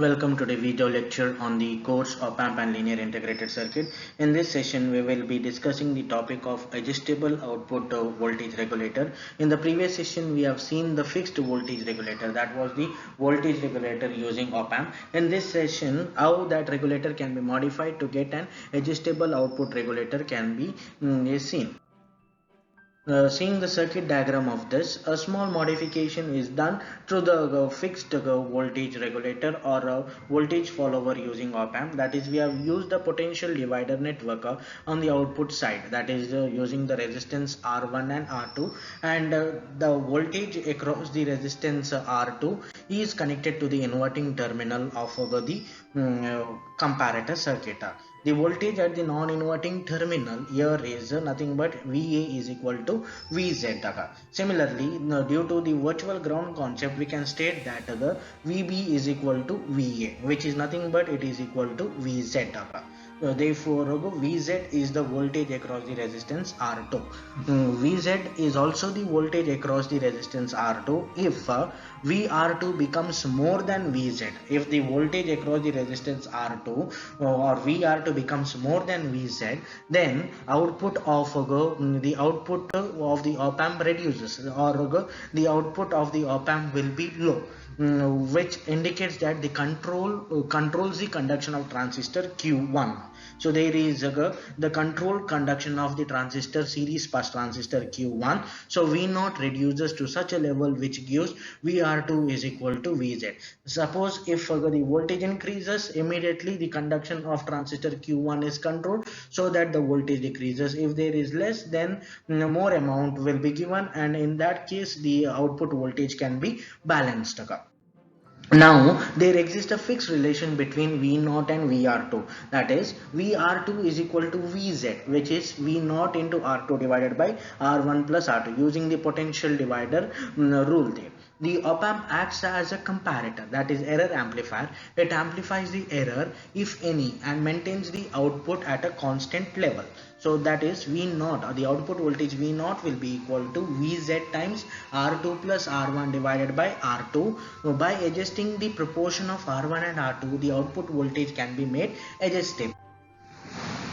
Welcome to the video lecture on the course of Amp and Linear Integrated Circuit. In this session, we will be discussing the topic of adjustable output voltage regulator. In the previous session, we have seen the fixed voltage regulator, that was the voltage regulator using op amp. In this session, how that regulator can be modified to get an adjustable output regulator can be seen. Seeing the circuit diagram of this, a small modification is done through the fixed voltage regulator or voltage follower using op amp. That is, we have used the potential divider network on the output side, that is using the resistance R1 and R2, and the voltage across the resistance R2 is connected to the inverting terminal of the comparator circuit. The voltage at the non-inverting terminal here is nothing but VA is equal to VZ. Similarly, due to the virtual ground concept, we can state that the VB is equal to VA, which is nothing but it is equal to VZ. Therefore, VZ is the voltage across the resistance R2. VZ is also the voltage across the resistance R2 if VR2 becomes more than VZ. If the voltage across the resistance R2 or VR2 becomes more than VZ, then output of the output of the op amp reduces, or the output of the op amp will be low. Which indicates that the controls the conduction of transistor Q1. So there is the controlled conduction of the transistor, series pass transistor Q1. So V0 reduces to such a level which gives VR2 is equal to VZ. Suppose if the voltage increases, immediately the conduction of transistor Q1 is controlled so that the voltage decreases. If there is less, then more amount will be given, and in that case the output voltage can be balanced. Now there exists a fixed relation between V0 and VR2, that is VR2 is equal to VZ, which is V0 into R2 divided by R1 plus R2, using the potential divider rule there. The op amp acts as a comparator, that is error amplifier. It amplifies the error if any and maintains the output at a constant level. So that is V0, the output voltage V0 will be equal to VZ times R2 plus R1 divided by R2. By adjusting the proportion of R1 and R2, the output voltage can be made adjustable.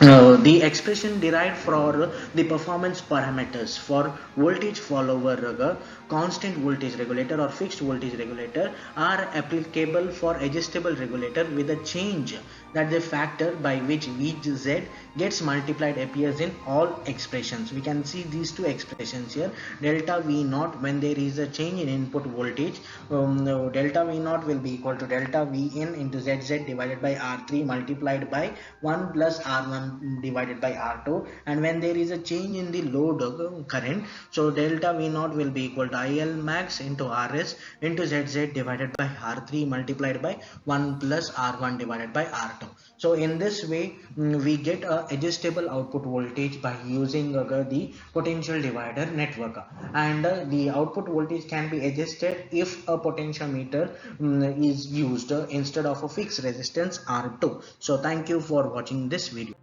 The expression derived for the performance parameters for voltage follower, constant voltage regulator or fixed voltage regulator are applicable for adjustable regulator with a change that the factor by which Vz gets multiplied appears in all expressions. We can see these two expressions here. Delta V0, when there is a change in input voltage, delta V0 will be equal to delta Vin into Zz divided by R3 multiplied by 1 plus R1 divided by R2, and when there is a change in the load current, so delta V0 will be equal to IL max into Rs into Zz divided by R3 multiplied by 1 plus R1 divided by R2. So in this way we get a adjustable output voltage by using the potential divider network, and the output voltage can be adjusted if a potentiometer is used instead of a fixed resistance R2. So thank you for watching this video.